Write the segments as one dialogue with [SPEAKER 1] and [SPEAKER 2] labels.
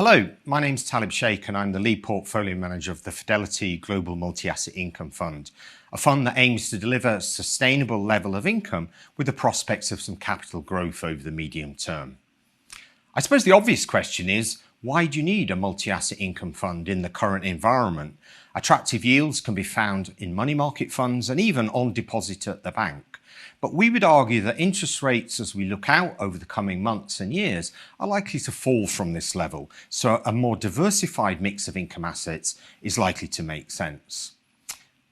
[SPEAKER 1] Hello, my name's Talib Sheikh and I'm the lead portfolio manager of the Fidelity Global Multi-Asset Income Fund, a fund that aims to deliver a sustainable level of income with the prospects of some capital growth over the medium term. I suppose the obvious question is, why do you need a multi-asset income fund in the current environment? Attractive yields can be found in money market funds and even on deposit at the bank. But we would argue that interest rates, as we look out over the coming months and years, are likely to fall from this level. So a more diversified mix of income assets is likely to make sense.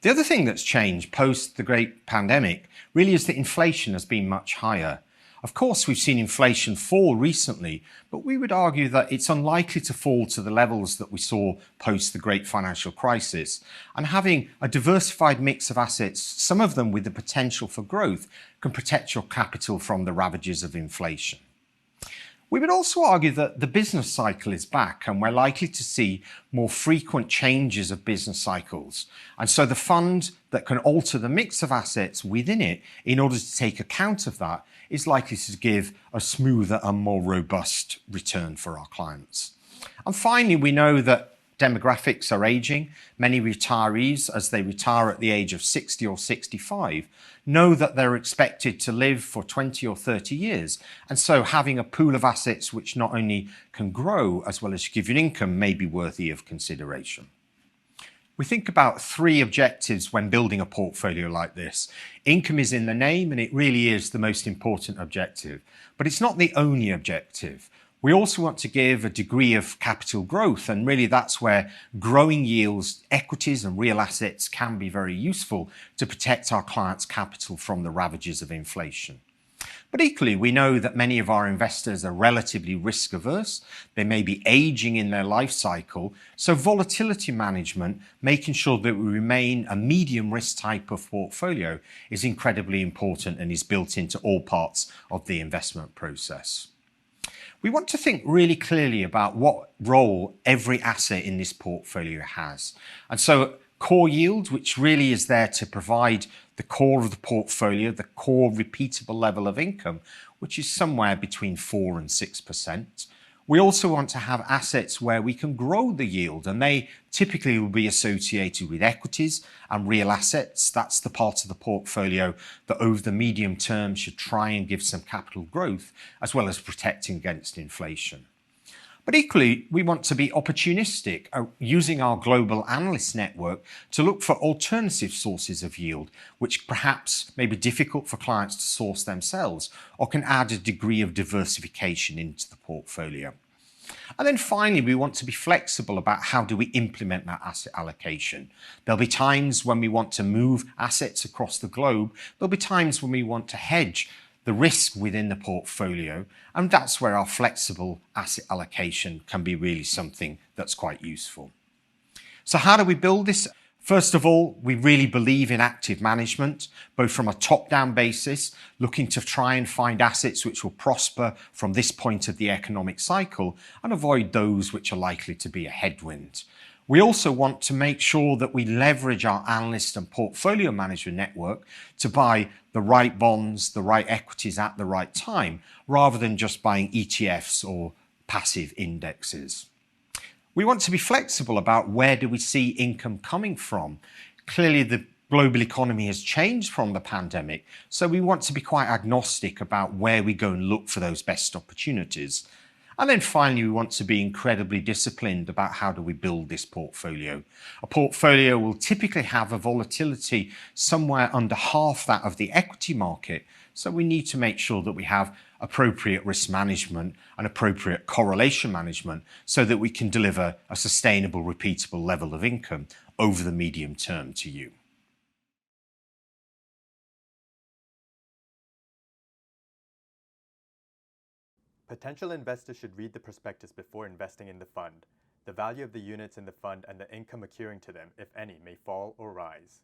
[SPEAKER 1] The other thing that's changed post the great pandemic really is that inflation has been much higher. Of course, we've seen inflation fall recently, but we would argue that it's unlikely to fall to the levels that we saw post the great financial crisis. And having a diversified mix of assets, some of them with the potential for growth, can protect your capital from the ravages of inflation. We would also argue that the business cycle is back and we're likely to see more frequent changes of business cycles. And so the fund that can alter the mix of assets within it in order to take account of that is likely to give a smoother and more robust return for our clients. And finally, we know that demographics are aging. Many retirees, as they retire at the age of 60 or 65, know that they're expected to live for 20 or 30 years. And so having a pool of assets which not only can grow as well as give you an income may be worthy of consideration. We think about three objectives when building a portfolio like this. Income is in the name and it really is the most important objective, but it's not the only objective. We also want to give a degree of capital growth, and really that's where growing yields, equities and real assets can be very useful to protect our clients' capital from the ravages of inflation. But equally, we know that many of our investors are relatively risk averse. They may be aging in their life cycle. So volatility management, making sure that we remain a medium risk type of portfolio, is incredibly important and is built into all parts of the investment process. We want to think really clearly about what role every asset in this portfolio has. And so core yield, which really is there to provide the core of the portfolio, the core repeatable level of income, which is somewhere between 4 and 6%. We also want to have assets where we can grow the yield, and they typically will be associated with equities and real assets. That's the part of the portfolio that over the medium term should try and give some capital growth, as well as protecting against inflation. But equally, we want to be opportunistic, using our global analyst network to look for alternative sources of yield, which perhaps may be difficult for clients to source themselves, or can add a degree of diversification into the portfolio. And then finally, we want to be flexible about how do we implement that asset allocation. There'll be times when we want to move assets across the globe. There'll be times when we want to hedge the risk within the portfolio, and that's where our flexible asset allocation can be really something that's quite useful. So how do we build this? First of all, we really believe in active management, both from a top-down basis, looking to try and find assets which will prosper from this point of the economic cycle and avoid those which are likely to be a headwind. We also want to make sure that we leverage our analyst and portfolio manager network to buy the right bonds, the right equities at the right time, rather than just buying ETFs or passive indexes. We want to be flexible about where do we see income coming from. Clearly, the global economy has changed from the pandemic, so we want to be quite agnostic about where we go and look for those best opportunities. And then finally, we want to be incredibly disciplined about how do we build this portfolio. A portfolio will typically have a volatility somewhere under half that of the equity market. So we need to make sure that we have appropriate risk management and appropriate correlation management so that we can deliver a sustainable, repeatable level of income over the medium term to you.
[SPEAKER 2] Potential investors should read the prospectus before investing in the fund. The value of the units in the fund and the income accruing to them, if any, may fall or rise.